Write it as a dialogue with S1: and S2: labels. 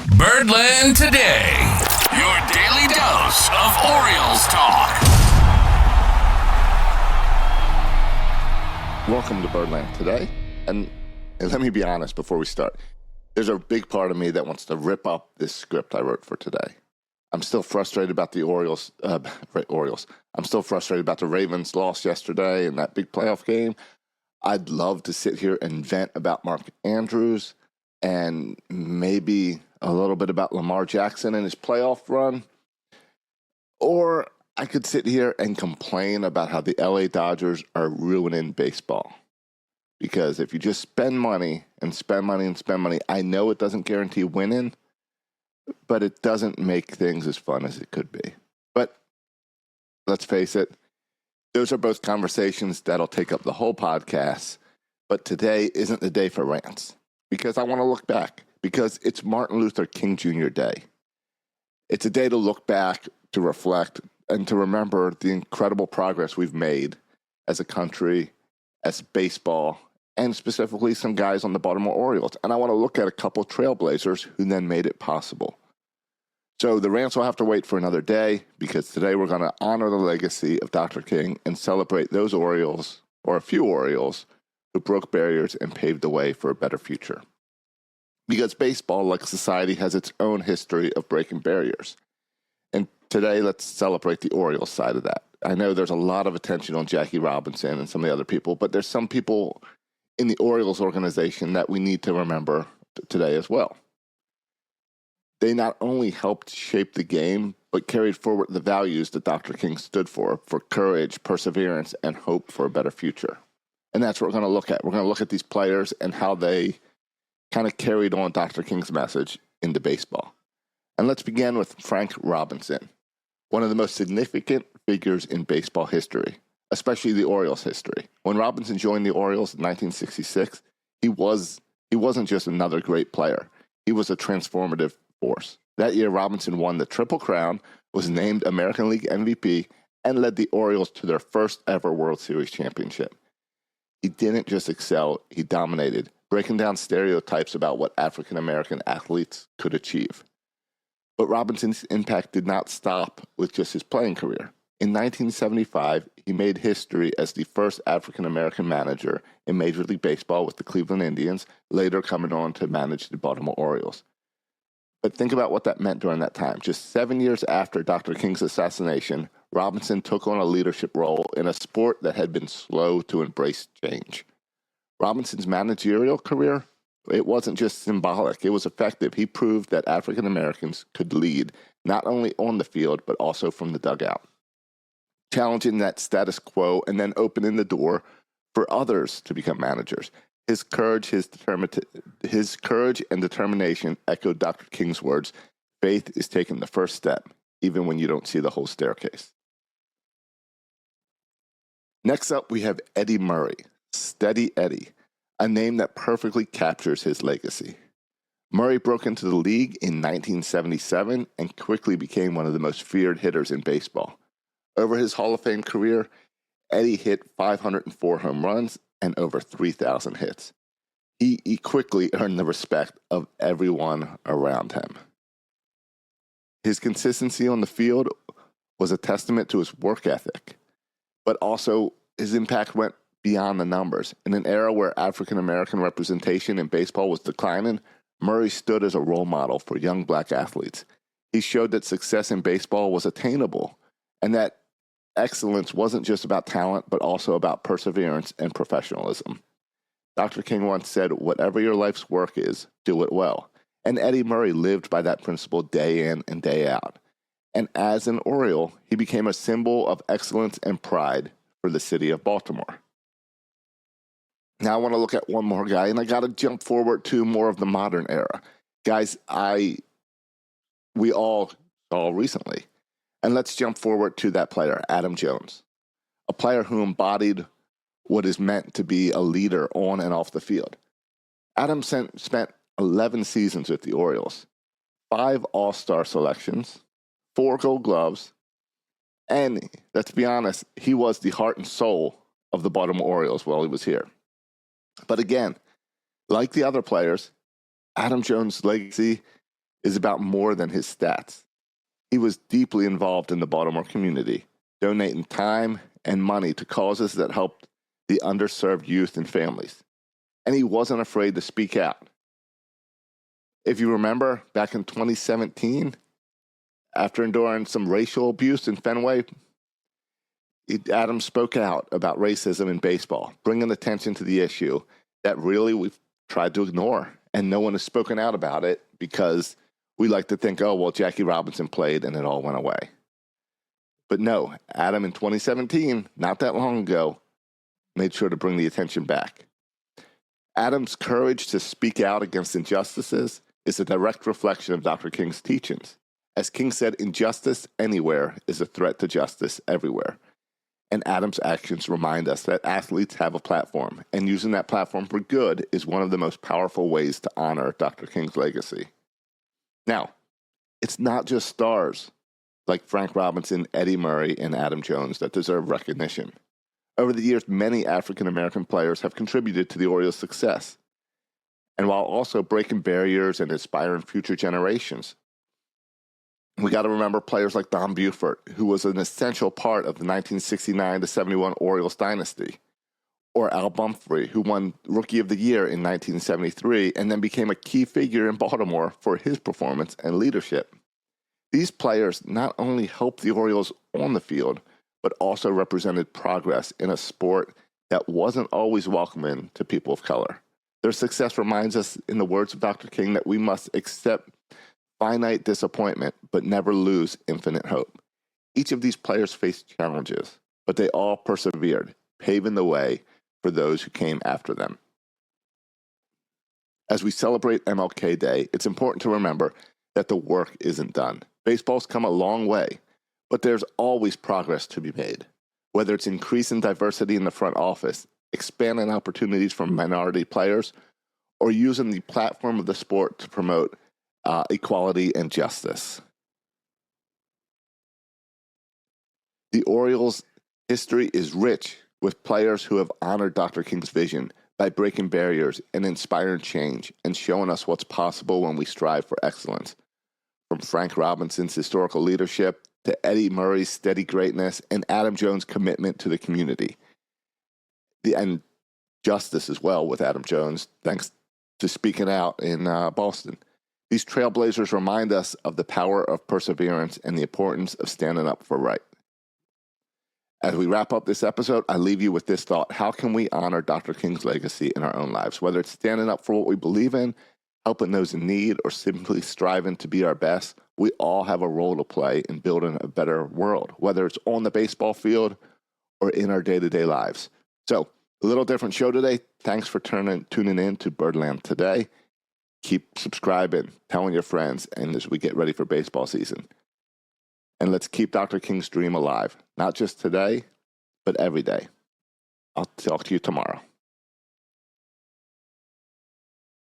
S1: Birdland Today, your daily dose of Orioles talk.
S2: Welcome to Birdland Today, and let me be honest before we start. There's a big part of me that wants to rip up this script I wrote for today. I'm still frustrated about the Orioles. I'm still frustrated about the Ravens' loss yesterday in that big playoff game. I'd love to sit here and vent about Mark Andrews and maybe a little bit about Lamar Jackson and his playoff run. Or I could sit here and complain about how the LA Dodgers are ruining baseball. Because if you just spend money and spend money and spend money, I know it doesn't guarantee winning, but it doesn't make things as fun as it could be. But let's face it, those are both conversations that'll take up the whole podcast. But today isn't the day for rants, because I want to look back, because it's Martin Luther King Jr. Day. It's a day to look back, to reflect, and to remember the incredible progress we've made as a country, as baseball, and specifically some guys on the Baltimore Orioles. And I want to look at a couple trailblazers who then made it possible. So the rants will have to wait for another day, because today we're going to honor the legacy of Dr. King and celebrate those Orioles, or a few Orioles, who broke barriers and paved the way for a better future. Because baseball, like society, has its own history of breaking barriers. And today, let's celebrate the Orioles side of that. I know there's a lot of attention on Jackie Robinson and some of the other people, but there's some people in the Orioles organization that we need to remember today as well. They not only helped shape the game, but carried forward the values that Dr. King stood for courage, perseverance, and hope for a better future. And that's what we're going to look at. We're going to look at these players and how they kind of carried on Dr. King's message into baseball. And let's begin with Frank Robinson, one of the most significant figures in baseball history, especially the Orioles history. When Robinson joined the Orioles in 1966, he wasn't just another great player. He was a transformative force. That year, Robinson won the Triple Crown, was named American League MVP, and led the Orioles to their first ever World Series championship. He didn't just excel, he dominated, breaking down stereotypes about what African-American athletes could achieve. But Robinson's impact did not stop with just his playing career. In 1975, he made history as the first African-American manager in Major League Baseball with the Cleveland Indians, later coming on to manage the Baltimore Orioles. But think about what that meant during that time. Just 7 years after Dr. King's assassination, Robinson took on a leadership role in a sport that had been slow to embrace change. Robinson's managerial career, it wasn't just symbolic, it was effective. He proved that African Americans could lead, not only on the field, but also from the dugout, challenging that status quo and then opening the door for others to become managers. His courage and determination echoed Dr. King's words, "Faith is taking the first step, even when you don't see the whole staircase." Next up, we have Eddie Murray, Steady Eddie, a name that perfectly captures his legacy. Murray broke into the league in 1977 and quickly became one of the most feared hitters in baseball. Over his Hall of Fame career, Eddie hit 504 home runs and over 3,000 hits. He quickly earned the respect of everyone around him. His consistency on the field was a testament to his work ethic, but also his impact went beyond the numbers. In an era where African-American representation in baseball was declining, Murray stood as a role model for young black athletes. He showed that success in baseball was attainable, and that excellence wasn't just about talent, but also about perseverance and professionalism. Dr. King once said, "Whatever your life's work is, do it well." And Eddie Murray lived by that principle day in and day out. And as an Oriole, he became a symbol of excellence and pride for the city of Baltimore. Now I want to look at one more guy, and I got to jump forward to more of the modern era. Guys, we all saw recently. And let's jump forward to that player, Adam Jones, a player who embodied what is meant to be a leader on and off the field. Adam spent 11 seasons with the Orioles, 5 All-Star selections, 4 Gold Gloves, and let's be honest, he was the heart and soul of the Baltimore Orioles while he was here. But again, like the other players, Adam Jones' legacy is about more than his stats. He was deeply involved in the Baltimore community, donating time and money to causes that helped the underserved youth and families. And he wasn't afraid to speak out. If you remember, back in 2017, after enduring some racial abuse in Fenway, Adam spoke out about racism in baseball, bringing attention to the issue that really we've tried to ignore. And no one has spoken out about it because we like to think, oh, well, Jackie Robinson played and it all went away. But no, Adam in 2017, not that long ago, made sure to bring the attention back. Adam's courage to speak out against injustices is a direct reflection of Dr. King's teachings. As King said, injustice anywhere is a threat to justice everywhere. And Adam's actions remind us that athletes have a platform, and using that platform for good is one of the most powerful ways to honor Dr. King's legacy. Now, it's not just stars like Frank Robinson, Eddie Murray, and Adam Jones that deserve recognition. Over the years, many African-American players have contributed to the Orioles' success, and while also breaking barriers and inspiring future generations. We got to remember players like Don Buford, who was an essential part of the 1969-71 Orioles dynasty, or Al Pumphrey, who won Rookie of the Year in 1973 and then became a key figure in Baltimore for his performance and leadership. These players not only helped the Orioles on the field, but also represented progress in a sport that wasn't always welcoming to people of color. Their success reminds us, in the words of Dr. King, that we must accept finite disappointment, but never lose infinite hope. Each of these players faced challenges, but they all persevered, paving the way for those who came after them. As we celebrate MLK Day, it's important to remember that the work isn't done. Baseball's come a long way, but there's always progress to be made, whether it's increasing diversity in the front office, expanding opportunities for minority players, or using the platform of the sport to promote equality and justice. The Orioles' history is rich with players who have honored Dr. King's vision by breaking barriers and inspiring change and showing us what's possible when we strive for excellence. From Frank Robinson's historical leadership to Eddie Murray's steady greatness and Adam Jones' commitment to the community. And justice as well with Adam Jones, thanks to speaking out in Boston. These trailblazers remind us of the power of perseverance and the importance of standing up for right. As we wrap up this episode, I leave you with this thought. How can we honor Dr. King's legacy in our own lives? Whether it's standing up for what we believe in, helping those in need, or simply striving to be our best, we all have a role to play in building a better world, whether it's on the baseball field or in our day-to-day lives. So, a little different show today. Thanks for tuning in to Birdland Today. Keep subscribing, telling your friends, and as we get ready for baseball season. And let's keep Dr. King's dream alive, not just today, but every day. I'll talk to you tomorrow.